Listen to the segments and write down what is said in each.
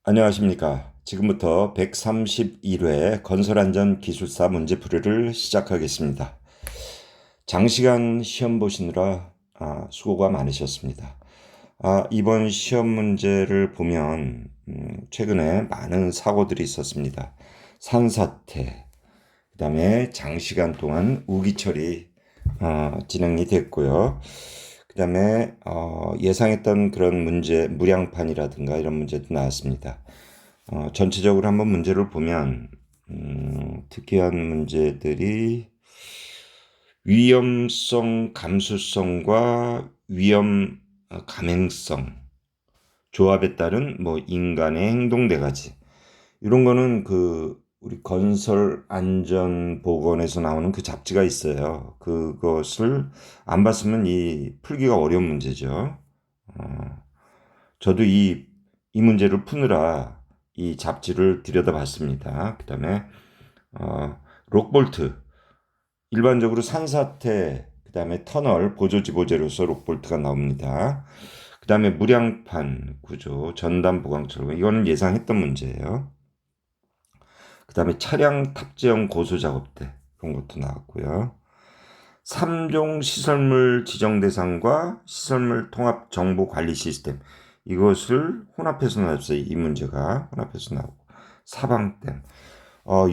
안녕하십니까. 지금부터 131회 건설안전기술사 문제풀이를 시작하겠습니다. 장시간 시험 보시느라 수고가 많으셨습니다. 이번 시험 문제를 보면 최근에 많은 사고들이 있었습니다. 산사태, 그 다음에 장시간 동안 우기처리 진행이 됐고요. 그 다음에 예상했던 그런 문제, 무량판이라든가 이런 문제도 나왔습니다. 전체적으로 한번 문제를 보면 특이한 문제들이 위험성 감수성과 위험 감행성 조합에 따른 뭐 인간의 행동 네 가지 이런 거는 우리 건설 안전 보건에서 나오는 그 잡지가 있어요. 그것을 안 봤으면 이 풀기가 어려운 문제죠. 어, 저도 이 문제를 푸느라 이 잡지를 들여다봤습니다. 그 다음에 록볼트 일반적으로 산사태 그 다음에 터널 보조지보제로서 록볼트가 나옵니다. 그 다음에 무량판 구조 전담 보강철로 이거는 예상했던 문제예요. 그 다음에 차량 탑재형 고수 작업대 그런 것도 나왔고요. 3종 시설물 지정 대상과 시설물 통합 정보 관리 시스템 이것을 혼합해서 나왔어요. 이 문제가 혼합해서 나오고 사방댐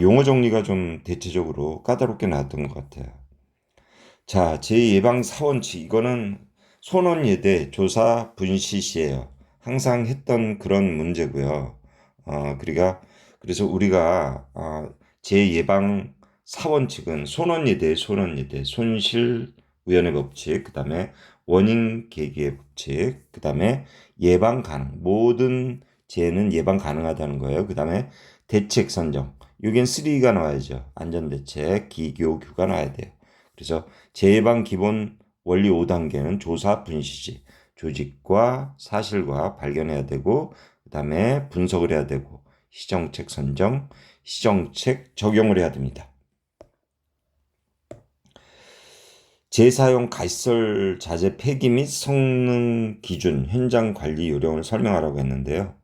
용어 정리가 좀 대체적으로 까다롭게 나왔던 것 같아요. 자, 제 예방 사원칙 이거는 손원예대 조사 분시 시에요. 항상 했던 그런 문제고요. 그래서 우리가 제 예방 사원칙은 손원예대, 손실위원회 법칙, 그 다음에 원인 계기의 법칙, 그 다음에 예방 가능. 모든 재해는 예방 가능하다는 거예요. 그 다음에 대책 선정. 여긴 3가 나와야죠. 안전대책, 기교규가 나와야 돼요. 그래서 재예방 기본 원리 5단계는 조사 분시지. 조직과 사실과 발견해야 되고, 그 다음에 분석을 해야 되고, 시정책 선정, 시정책 적용을 해야 됩니다. 재사용 가시설 자재 폐기 및 성능 기준, 현장 관리 요령을 설명하라고 했는데요.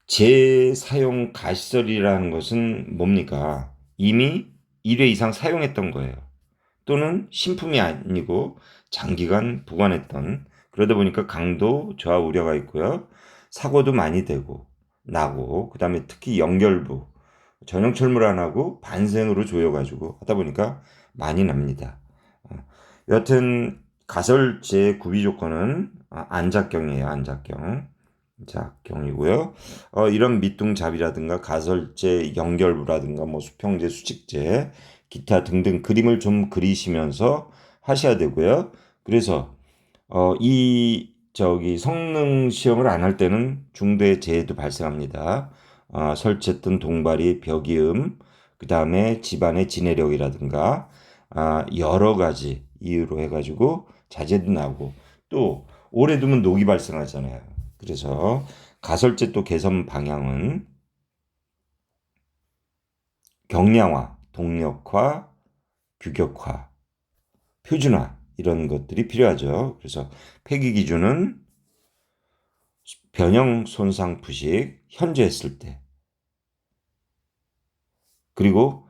재사용 가시설이라는 것은 뭡니까? 이미 1회 이상 사용했던 거예요. 또는 신품이 아니고 장기간 보관했던 그러다 보니까 강도 저하 우려가 있고요. 사고도 많이 되고 나고 그다음에 특히 연결부 전용 철물 안 하고 반생으로 조여가지고 하다 보니까 많이 납니다. 여튼 가설제 구비 조건은 안작경이에요. 안작경. 작경이고요. 이런 밑둥잡이라든가 가설제 연결부라든가 뭐 수평제, 수직제, 기타 등등 그림을 좀 그리시면서 하셔야 되고요. 그래서 이 성능 시험을 안 할 때는 중대 재해도 발생합니다. 설치했던 동발이 벽이음, 그 다음에 집안의 지내력이라든가 여러 가지 이유로 해가지고 자재도 나고 또 오래 두면 녹이 발생하잖아요. 그래서 가설제 또 개선 방향은 경량화, 동력화, 규격화, 표준화 이런 것들이 필요하죠. 그래서 폐기 기준은 변형 손상 부식 현재 했을 때 그리고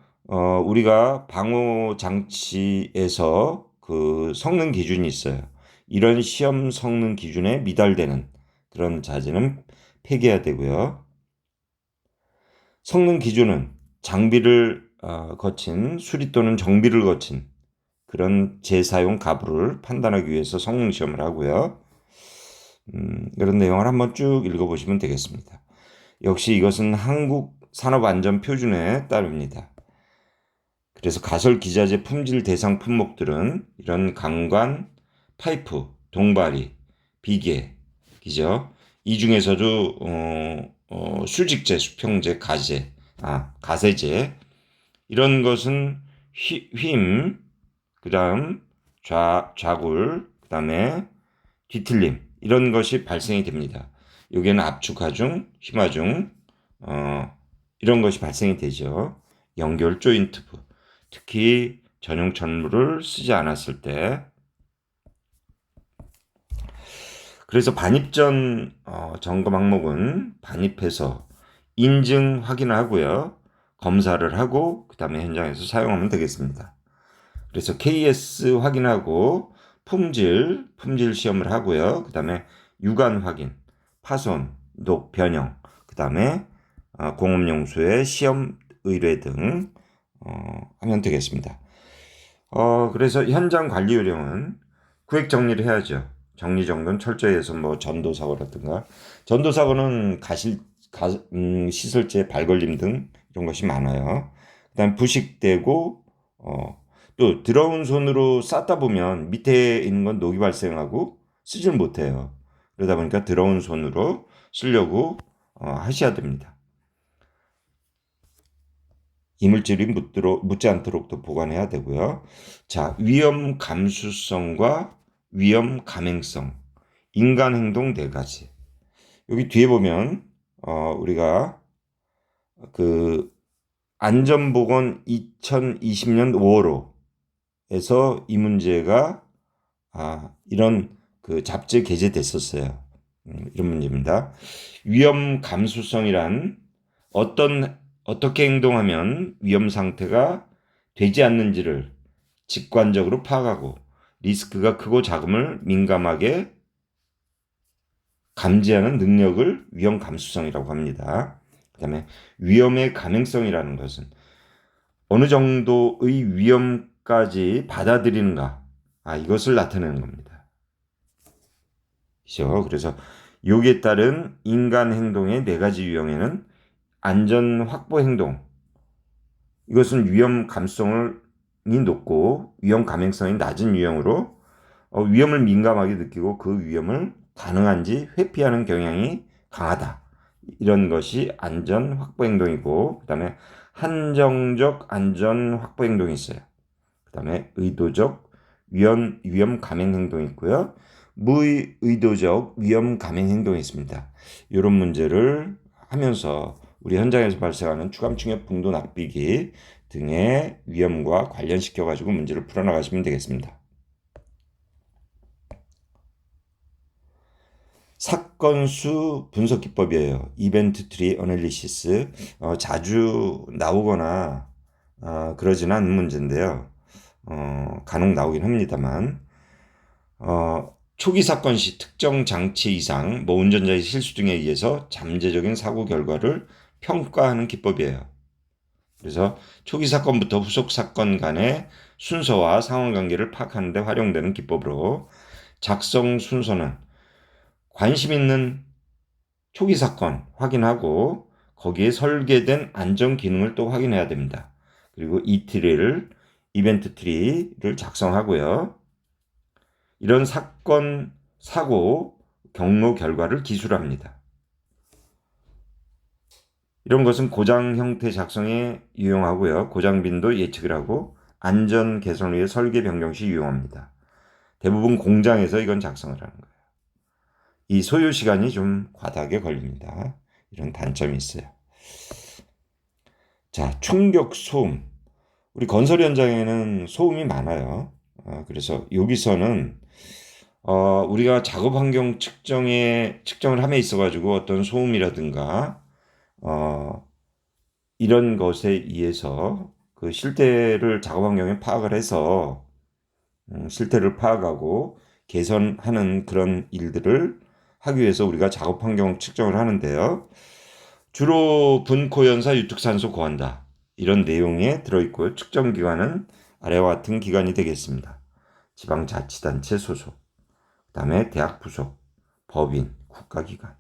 우리가 방호 장치에서 그 성능 기준이 있어요. 이런 시험 성능 기준에 미달되는 그런 자재는 폐기해야 되고요. 성능 기준은 장비를 거친 수리 또는 정비를 거친 그런 재사용 가부를 판단하기 위해서 성능 시험을 하고요. 그런 내용을 한번 쭉 읽어보시면 되겠습니다. 역시 이것은 한국 산업안전표준에 따릅니다. 그래서 가설 기자재 품질 대상 품목들은 이런 강관, 파이프, 동바리, 비계, 기죠. 이 중에서도 수직재, 수평재, 가세재 이런 것은 휨, 그다음 좌굴, 그다음에 뒤틀림 이런 것이 발생이 됩니다. 여기에는 압축 하중, 휨하중 이런 것이 발생이 되죠. 연결 조인트부 특히 전용 천물을 쓰지 않았을 때 그래서 반입 전 점검 항목은 반입해서 인증 확인을 하고요. 검사를 하고 그 다음에 현장에서 사용하면 되겠습니다. 그래서 KS 확인하고 품질 시험을 하고요. 그 다음에 유관 확인, 파손, 녹, 변형, 그 다음에 공업용수의 시험 의뢰 등 하면 되겠습니다. 그래서 현장 관리 요령은 구획 정리를 해야죠. 정리정돈 철저히 해서 뭐 전도사고라든가 전도사고는 시설재 발걸림 등 이런 것이 많아요. 그다음 부식되고 또 더러운 손으로 쌓다 보면 밑에 있는 건 녹이 발생하고 쓰질 못해요. 그러다 보니까 더러운 손으로 쓰려고 하셔야 됩니다. 이물질이 묻지 않도록 또 보관해야 되고요. 자, 위험 감수성과 위험 감행성, 인간 행동 네 가지. 여기 뒤에 보면 우리가 그 안전보건 2020년 5월호에서 이 문제가 이런 그 잡지에 게재됐었어요. 이런 문제입니다. 위험 감수성이란 어떻게 행동하면 위험 상태가 되지 않는지를 직관적으로 파악하고 리스크가 크고 작음을 민감하게 감지하는 능력을 위험 감수성이라고 합니다. 그 다음에 위험의 감행성이라는 것은 어느 정도의 위험까지 받아들이는가, 이것을 나타내는 겁니다. 그래서 여기에 따른 인간 행동의 네 가지 유형에는 안전 확보 행동, 이것은 위험 감수성이 높고 위험 감행성이 낮은 유형으로 위험을 민감하게 느끼고 그 위험을 가능한지 회피하는 경향이 강하다. 이런 것이 안전 확보 행동이고, 그 다음에 한정적 안전 확보 행동이 있어요. 그 다음에 의도적 위험 감행 행동이 있고요. 무의도적 위험 감행 행동이 있습니다. 이런 문제를 하면서 우리 현장에서 발생하는 추감 충격 풍도 납비기 등의 위험과 관련시켜 가지고 문제를 풀어나가시면 되겠습니다. 사건수 분석 기법이에요. 이벤트 트리 어널리시스. 자주 나오거나 그러지는 않는 문제인데요. 간혹 나오긴 합니다만 초기 사건 시 특정 장치 이상, 뭐 운전자의 실수 등에 의해서 잠재적인 사고 결과를 평가하는 기법이에요. 그래서 초기 사건부터 후속 사건 간의 순서와 상황관계를 파악하는 데 활용되는 기법으로 작성 순서는 관심 있는 초기 사건 확인하고 거기에 설계된 안전 기능을 또 확인해야 됩니다. 그리고 이벤트 트리를 작성하고요. 이런 사건, 사고, 경로 결과를 기술합니다. 이런 것은 고장 형태 작성에 유용하고요. 고장 빈도 예측을 하고 안전 개선을 위해 설계 변경 시 유용합니다. 대부분 공장에서 이건 작성을 하는 거예요. 이 소요 시간이 좀 과다하게 걸립니다. 이런 단점이 있어요. 자, 충격 소음. 우리 건설 현장에는 소음이 많아요. 그래서 여기서는 우리가 작업 환경 측정을 함에 있어가지고 어떤 소음이라든가 이런 것에 의해서 그 실태를 작업 환경에 파악을 해서 실태를 파악하고 개선하는 그런 일들을 하기 위해서 우리가 작업 환경 측정을 하는데요. 주로 분코연사 유특산소 고한다. 이런 내용에 들어있고요. 측정 기관은 아래와 같은 기관이 되겠습니다. 지방자치단체 소속, 그 다음에 대학 부속, 법인, 국가기관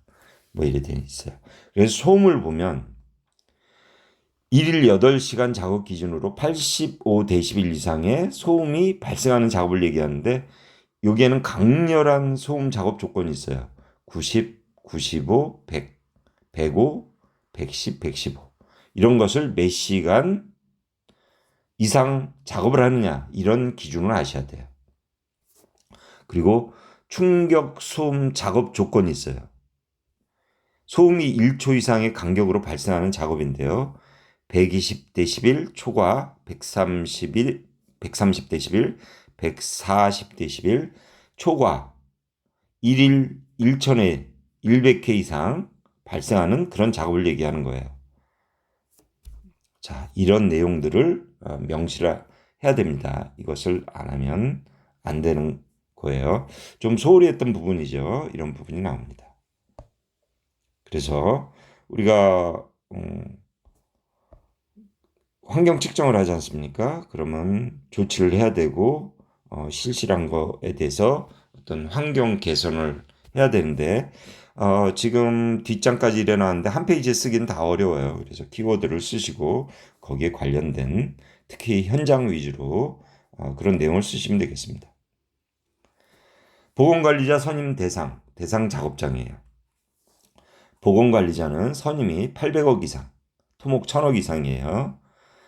뭐 이래 되어 있어요. 그래서 소음을 보면 1일 8시간 작업 기준으로 85데시벨 이상의 소음이 발생하는 작업을 얘기하는데 여기에는 강렬한 소음 작업 조건이 있어요. 90, 95, 100, 105, 110, 115 이런 것을 몇 시간 이상 작업을 하느냐 이런 기준을 아셔야 돼요. 그리고 충격 소음 작업 조건이 있어요. 소음이 1초 이상의 간격으로 발생하는 작업인데요. 120데시벨 초과, 130데시벨, 140데시벨 초과, 1일 1천에 100회 이상 발생하는 그런 작업을 얘기하는 거예요. 자, 이런 내용들을 명시를 해야 됩니다. 이것을 안 하면 안 되는 거예요. 좀 소홀히 했던 부분이죠. 이런 부분이 나옵니다. 그래서 우리가 환경 측정을 하지 않습니까? 그러면 조치를 해야 되고 실시한 거에 대해서 어떤 환경 개선을 해야 되는데 지금 뒷장까지 일어나는데 한 페이지에 쓰기는 다 어려워요. 그래서 키워드를 쓰시고 거기에 관련된 특히 현장 위주로 그런 내용을 쓰시면 되겠습니다. 보건관리자 선임 대상 작업장이에요. 보건관리자는 선임이 800억 이상, 토목 1000억 이상이에요.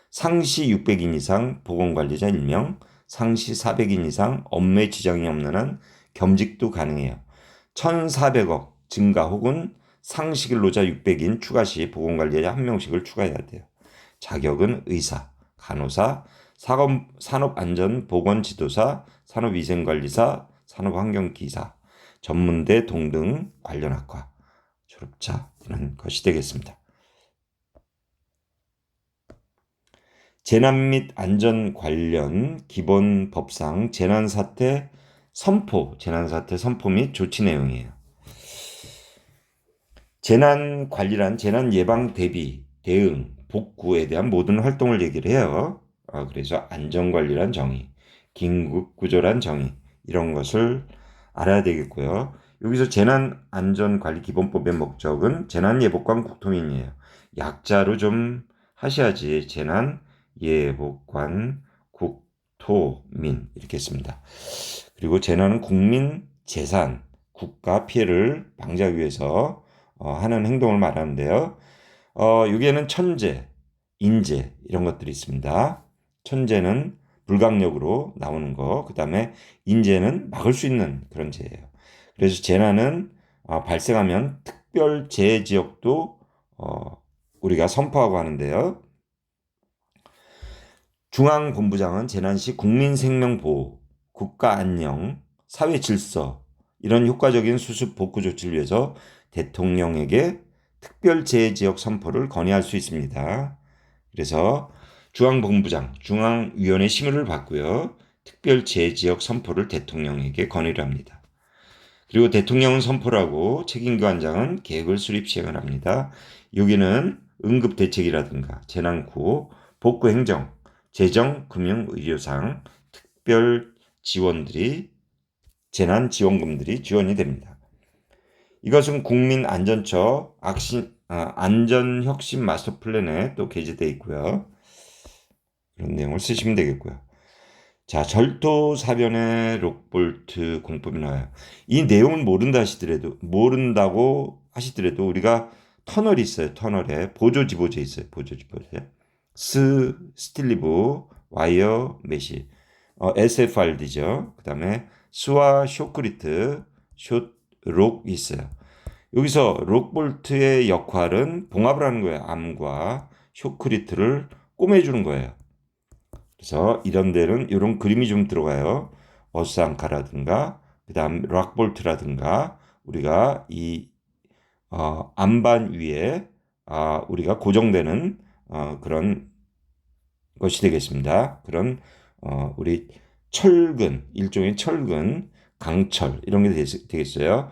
상시 600인 이상 보건관리자 1명, 상시 400인 이상 업무에 지장이 없는 한 겸직도 가능해요. 1,400억 증가 혹은 상시 근로자 600인 추가 시 보건관리자 1명씩을 추가해야 돼요. 자격은 의사, 간호사, 산업안전보건지도사, 산업위생관리사, 산업환경기사, 전문대 동등 관련 학과 졸업자 이런 것이 되겠습니다. 재난 및 안전 관련 기본 법상 재난사태 선포 및 조치 내용이에요. 재난 관리란 재난 예방 대비, 대응, 복구에 대한 모든 활동을 얘기를 해요. 그래서 안전관리란 정의, 긴급구조란 정의 이런 것을 알아야 되겠고요. 여기서 재난안전관리 기본법의 목적은 재난예복관 국토민이에요. 약자로 좀 하셔야지 재난예복관 국토민 이렇게 씁니다. 그리고 재난은 국민 재산, 국가 피해를 방지하기 위해서 하는 행동을 말하는데요. 여기에는 천재, 인재 이런 것들이 있습니다. 천재는 불강력으로 나오는 거, 그 다음에 인재는 막을 수 있는 그런 재예요. 그래서 재난은 발생하면 특별 재해 지역도 우리가 선포하고 하는데요. 중앙본부장은 재난 시 국민 생명 보호, 국가 안녕, 사회 질서 이런 효과적인 수습 복구 조치를 위해서 대통령에게 특별재해지역 선포를 건의할 수 있습니다. 그래서 중앙본부장, 중앙위원회 심의를 받고요. 특별재해지역 선포를 대통령에게 건의를 합니다. 그리고 대통령은 선포를 하고 책임기관장은 계획을 수립 시행을 합니다. 여기는 응급대책이라든가 재난구호, 복구행정, 재정, 금융, 의료상, 특별 지원들이 재난지원금들이 지원이 됩니다. 이것은 국민안전처 안전혁신 마스터 플랜에 또 게재되어 있고요. 이런 내용을 쓰시면 되겠고요. 자, 절도사변의 록볼트 공법이 나와요. 이 내용은 모른다고 하시더라도 우리가 터널이 있어요. 터널에 보조지보제 있어요. 보조지보제. 스틸리브, 와이어, 메시, SFRD죠. 그 다음에 스와 쇼크리트, 숏록이 있어요. 여기서 록볼트의 역할은 봉합을 하는 거예요. 암과 쇼크리트를 꼬매주는 거예요. 그래서 이런 데는 이런 그림이 좀 들어가요. 어스앙카라든가 그 다음 록볼트라든가 우리가 이 암반 위에 우리가 고정되는 그런 것이 되겠습니다. 그런 우리 철근, 일종의 철근, 강철 이런 게 되겠어요.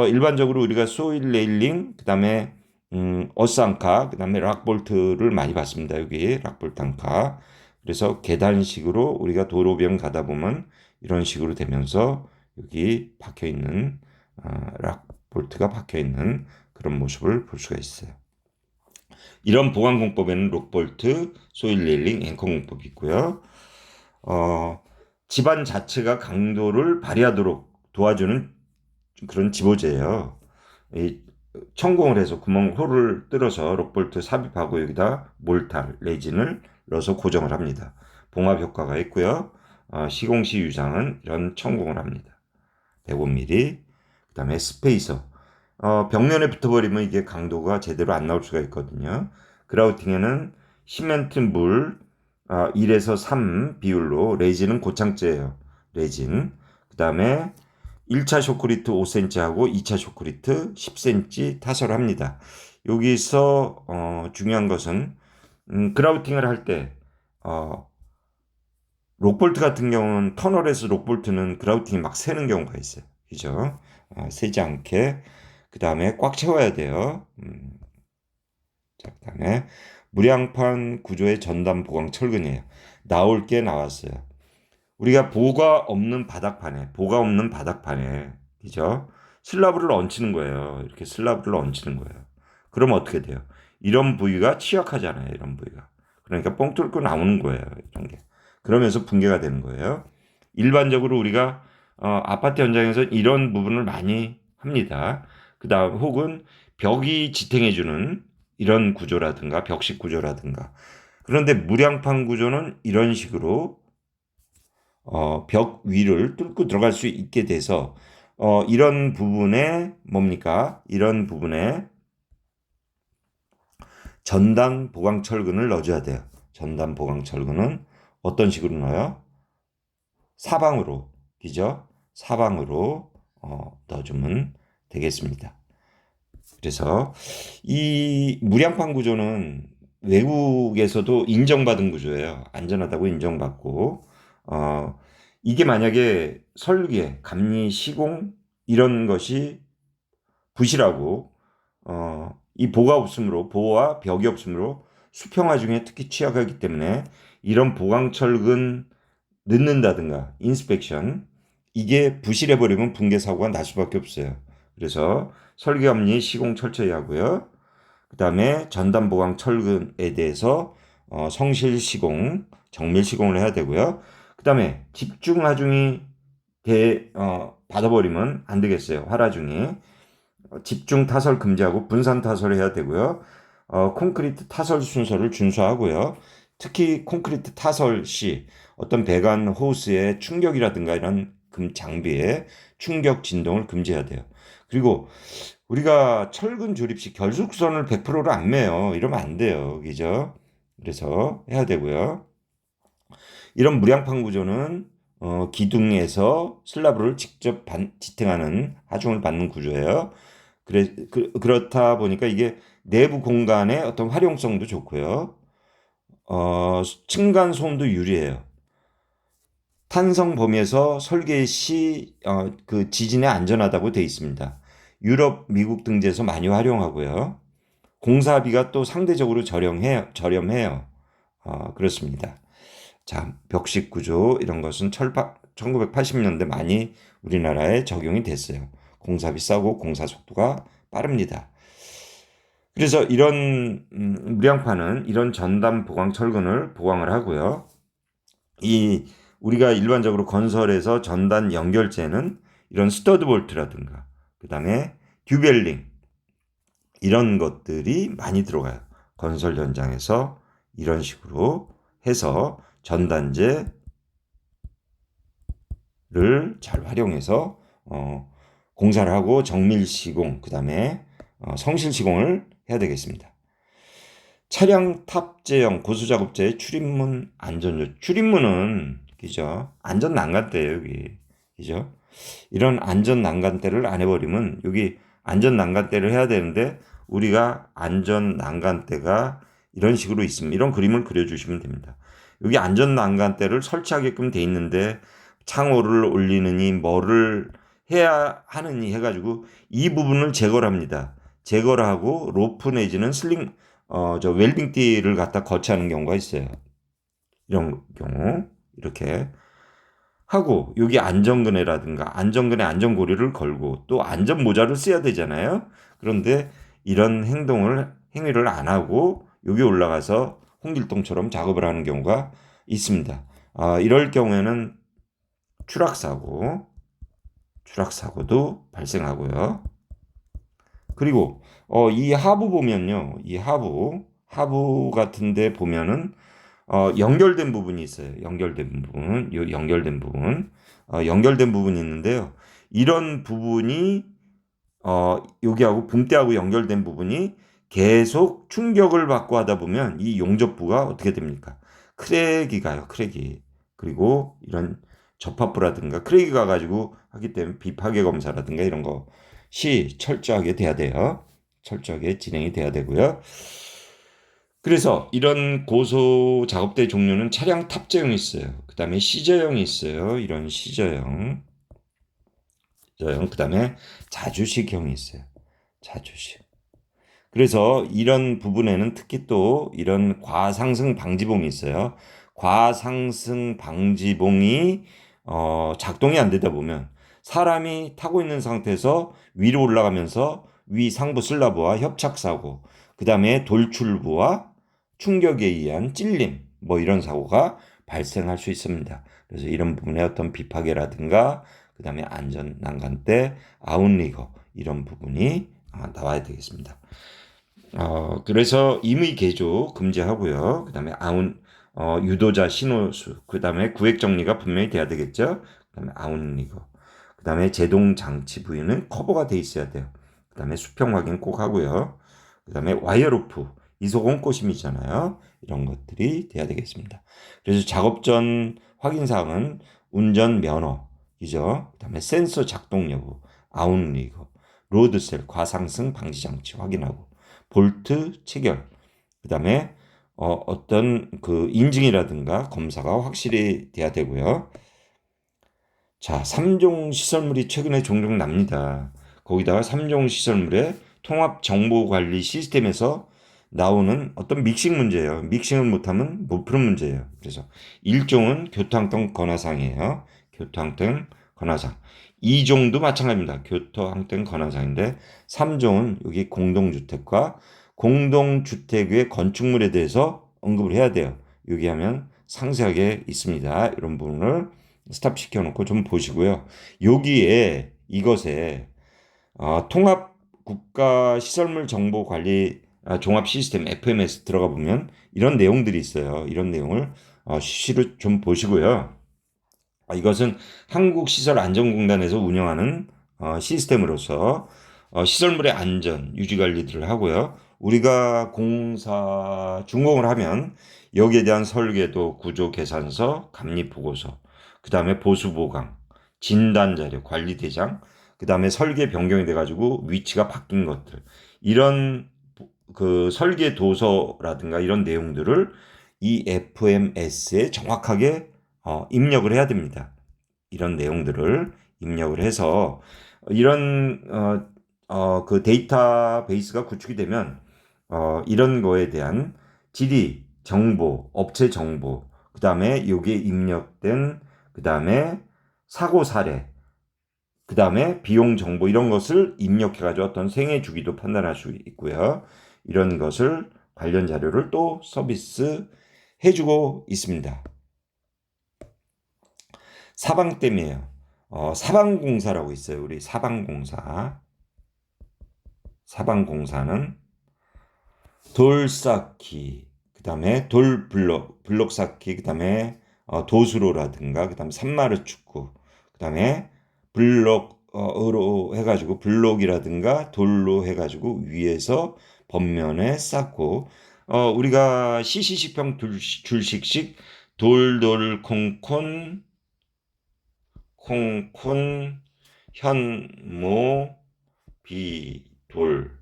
일반적으로 우리가 소일 레일링, 그다음에 어스앙카, 그다음에 락볼트를 많이 봤습니다. 여기 락볼트 앙카. 그래서 계단식으로 우리가 도로변 가다 보면 이런 식으로 되면서 여기 박혀 있는 락볼트가 박혀 있는 그런 모습을 볼 수가 있어요. 이런 보강 공법에는 록볼트, 소일 레일링, 앵커 공법이 있고요. 집안 자체가 강도를 발휘하도록 도와주는 그런 지보제예요. 천공을 해서 홀을 뚫어서 록볼트 삽입하고 여기다 몰탈, 레진을 넣어서 고정을 합니다. 봉합 효과가 있고요. 시공시 유상은 이런 천공을 합니다. 105mm, 그 다음에 스페이서. 벽면에 붙어버리면 이게 강도가 제대로 안 나올 수가 있거든요. 그라우팅에는 시멘트 물 1에서 3 비율로 레진은 고창제예요. 레진. 그 다음에 1차 쇼크리트 5cm하고 2차 쇼크리트 10cm 타설을 합니다. 여기서 중요한 것은 그라우팅을 할 때 록볼트 같은 경우는 터널에서 록볼트는 그라우팅이 막 새는 경우가 있어요. 그죠? 새지 않게 그 다음에 꽉 채워야 돼요. 자, 그 다음에 무량판 구조의 전담 보강 철근이에요. 나올 게 나왔어요. 우리가 보가 없는 바닥판에, 그죠? 슬라브를 얹히는 거예요. 이렇게 슬라브를 얹히는 거예요. 그럼 어떻게 돼요? 이런 부위가 취약하잖아요. 이런 부위가. 그러니까 뻥 뚫고 나오는 거예요. 이런 게. 그러면서 붕괴가 되는 거예요. 일반적으로 우리가 아파트 현장에서 이런 부분을 많이 합니다. 그다음 혹은 벽이 지탱해주는 이런 구조라든가 벽식 구조라든가. 그런데 무량판 구조는 이런 식으로 벽 위를 뚫고 들어갈 수 있게 돼서 이런 부분에 뭡니까? 이런 부분에 전단 보강 철근을 넣어줘야 돼요. 전단 보강 철근은 어떤 식으로 넣어요? 사방으로, 그죠? 사방으로 넣어주면 되겠습니다. 그래서 이 무량판 구조는 외국에서도 인정받은 구조예요. 안전하다고 인정받고 이게 만약에 설계, 감리, 시공 이런 것이 부실하고 이 보호와 벽이 없으므로 수평화 중에 특히 취약하기 때문에 이런 보강철근 넣는다든가 인스펙션 이게 부실해 버리면 붕괴 사고가 날 수밖에 없어요. 그래서 설계 감리 시공 철저히 하고요. 그다음에 전단 보강 철근에 대해서 성실 시공, 정밀 시공을 해야 되고요. 그다음에 집중 하중이 받아버리면 안 되겠어요. 활하중이 집중 타설 금지하고 분산 타설을 해야 되고요. 콘크리트 타설 순서를 준수하고요. 특히 콘크리트 타설 시 어떤 배관 호스의 충격이라든가 이런 장비의 충격 진동을 금지해야 돼요. 그리고 우리가 철근 조립식 결속선을 100%로 안 매요. 이러면 안 돼요. 그죠? 그래서 해야 되고요. 이런 무량판 구조는 기둥에서 슬라브를 직접 지탱하는 하중을 받는 구조예요. 그렇다 보니까 이게 내부 공간의 어떤 활용성도 좋고요. 층간 소음도 유리해요. 탄성 범위에서 설계 시 그 지진에 안전하다고 되어 있습니다. 유럽, 미국 등지에서 많이 활용하고요. 공사비가 또 상대적으로 저렴해요. 그렇습니다. 자, 벽식 구조 이런 것은 1980년대 많이 우리나라에 적용이 됐어요. 공사비 싸고 공사 속도가 빠릅니다. 그래서 이런 무량판은 이런 전담 보강 철근을 보강을 하고요. 이 우리가 일반적으로 건설에서 전단 연결재는 이런 스터드 볼트라든가 그다음에 듀벨링 이런 것들이 많이 들어가요. 건설 현장에서 이런 식으로 해서 전단재를 잘 활용해서 공사를 하고 정밀 시공 그다음에 성실 시공을 해야 되겠습니다. 차량 탑재형 고수작업자의 출입문 안전조 출입문은 그죠? 안전 난간대예요 여기 그죠? 이런 안전 난간대를 안 해버리면 여기 안전 난간대를 해야 되는데 우리가 안전 난간대가 이런 식으로 있으면 이런 그림을 그려주시면 됩니다. 여기 안전 난간대를 설치하게끔 돼 있는데 창호를 올리느니 뭐를 해야 하느니 해가지고 이 부분을 제거를 합니다. 제거를 하고 로프 내지는 웰빙띠를 갖다 거치하는 경우가 있어요. 이런 경우 이렇게 하고 여기 안전근해라든가 안전근해 안전고리를 걸고 또 안전모자를 써야 되잖아요. 그런데 이런 행위를 안 하고 여기 올라가서 홍길동처럼 작업을 하는 경우가 있습니다. 이럴 경우에는 추락사고도 발생하고요. 그리고 이 하부 보면요. 이 하부 같은데 보면은 연결된 부분이 있어요. 연결된 부분이 있는데요. 이런 부분이 여기하고 붕대하고 연결된 부분이 계속 충격을 받고 하다 보면 이 용접부가 어떻게 됩니까? 크랙이 가요. 크랙이. 그리고 이런 접합부라든가 크레이가 가지고 하기 때문에 비파괴 검사라든가 이런 것이 철저하게 돼야 돼요. 철저하게 진행이 돼야 되고요. 그래서 이런 고소 작업대 종류는 차량 탑재형이 있어요. 그 다음에 시저형이 있어요. 이런 시저형. 그 다음에 자주식형이 있어요. 자주식. 그래서 이런 부분에는 특히 또 이런 과상승 방지봉이 있어요. 과상승 방지봉이 작동이 안 되다 보면 사람이 타고 있는 상태에서 위로 올라가면서 위 상부 슬라브와 협착사고, 그 다음에 돌출부와 충격에 의한 찔림, 뭐 이런 사고가 발생할 수 있습니다. 그래서 이런 부분에 어떤 비파괴라든가, 그 다음에 안전 난간대, 아웃리거 이런 부분이 나와야 되겠습니다. 그래서 임의 개조 금지하고요. 그 다음에 유도자 신호수, 그 다음에 구획 정리가 분명히 돼야 되겠죠. 그 다음에 아웃리거, 그 다음에 제동 장치 부위는 커버가 돼 있어야 돼요. 그 다음에 수평 확인 꼭 하고요. 그 다음에 와이어로프, 이소공 꼬심이잖아요. 이런 것들이 돼야 되겠습니다. 그래서 작업 전 확인 사항은 운전 면허이죠. 그 다음에 센서 작동 여부, 아웃리거, 로드셀 과상승 방지 장치 확인하고, 볼트 체결, 그 다음에 어떤 그 인증이라든가 검사가 확실히 돼야 되고요. 자, 3종 시설물이 최근에 종종 납니다. 거기다가 3종 시설물의 통합 정보 관리 시스템에서 나오는 어떤 믹싱 문제예요. 믹싱을 못하면 못 푸는 문제예요. 그래서 1종은 교토항공 건화상이에요. 교토항공 건화상. 2종도 마찬가지입니다. 교토항공 건화상인데 3종은 여기 공동주택과 공동주택의 건축물에 대해서 언급을 해야 돼요. 여기 하면 상세하게 있습니다. 이런 부분을 스탑 시켜놓고 좀 보시고요. 여기에 이것에 통합 국가 시설물 정보 관리 종합 시스템 FMS 들어가 보면 이런 내용들이 있어요. 이런 내용을 수시로 좀 보시고요. 이것은 한국시설안전공단에서 운영하는 시스템으로서 시설물의 안전 유지 관리들을 하고요. 우리가 공사 준공을 하면 여기에 대한 설계도, 구조 계산서, 감리 보고서, 그 다음에 보수 보강, 진단 자료, 관리 대장, 그 다음에 설계 변경이 돼가지고 위치가 바뀐 것들, 이런 그 설계 도서라든가 이런 내용들을 이 FMS에 정확하게 입력을 해야 됩니다. 이런 내용들을 입력을 해서 이런 그 데이터베이스가 구축이 되면 이런 거에 대한 질의 정보, 업체 정보, 그 다음에 여기에 입력된 그 다음에 사고 사례, 그 다음에 비용 정보 이런 것을 입력해가지고 어떤 생애 주기도 판단할 수 있고요. 이런 것을 관련 자료를 또 서비스 해주고 있습니다. 사방댐이에요. 사방공사라고 있어요. 우리 사방공사. 사방공사는 돌 쌓기, 그 다음에 블록 쌓기, 그 다음에 도수로라든가, 그 다음에 산마르 축구, 그 다음에 블록으로 해가지고 블록이라든가 돌로 해가지고 위에서 겉면에 쌓고, 우리가 시시시평 줄식식 돌돌 콩콘 콩콘 현모 비돌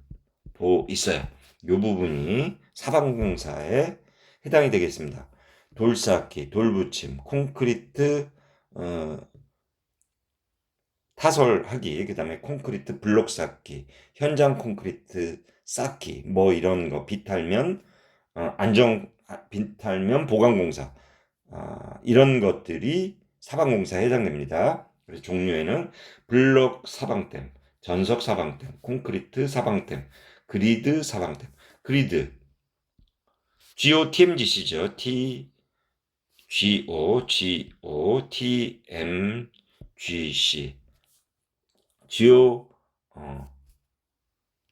보 있어요. 이 부분이 사방공사에 해당이 되겠습니다. 돌 쌓기, 돌 붙임, 콘크리트 타설하기, 그 다음에 콘크리트 블록 쌓기, 현장 콘크리트 쌓기, 뭐 이런 거, 비탈면 비탈면 보강공사, 이런 것들이 사방공사에 해당됩니다. 그래서 종류에는 블록 사방댐, 전석 사방댐, 콘크리트 사방댐, 그리드 사방댐. 그리드 GOTMGC죠. GOTMGC. 지오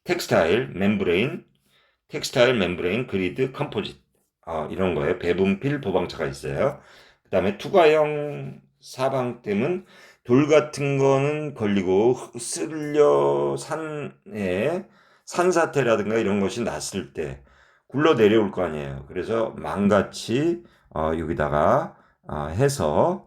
텍스타일 멤브레인 그리드 컴포짓, 이런 거예요. 배분필 보방차가 있어요. 그 다음에 투과형 사방댐은 돌 같은 거는 걸리고 쓸려 산에 산사태라든가 이런 것이 났을 때 굴러 내려올 거 아니에요. 그래서 망같이 여기다가 해서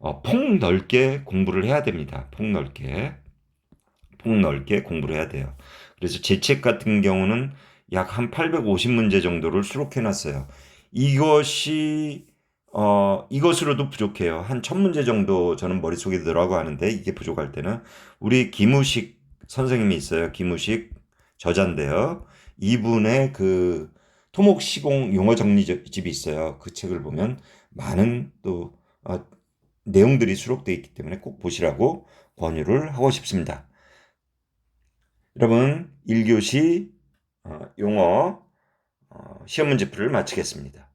폭넓게 공부를 해야 됩니다. 폭넓게 공부를 해야 돼요. 그래서 제 책 같은 경우는 약 한 850문제 정도를 수록해 놨어요. 이것으로도 부족해요. 한 1000문제 정도 저는 머릿속에 들어가고 하는데 이게 부족할 때는 우리 김우식 선생님이 있어요. 김우식 저자인데요. 이분의 그 토목시공 용어 정리집이 있어요. 그 책을 보면 많은 또 내용들이 수록되어 있기 때문에 꼭 보시라고 권유를 하고 싶습니다. 여러분, 1교시 용어 시험 문제풀이를 마치겠습니다.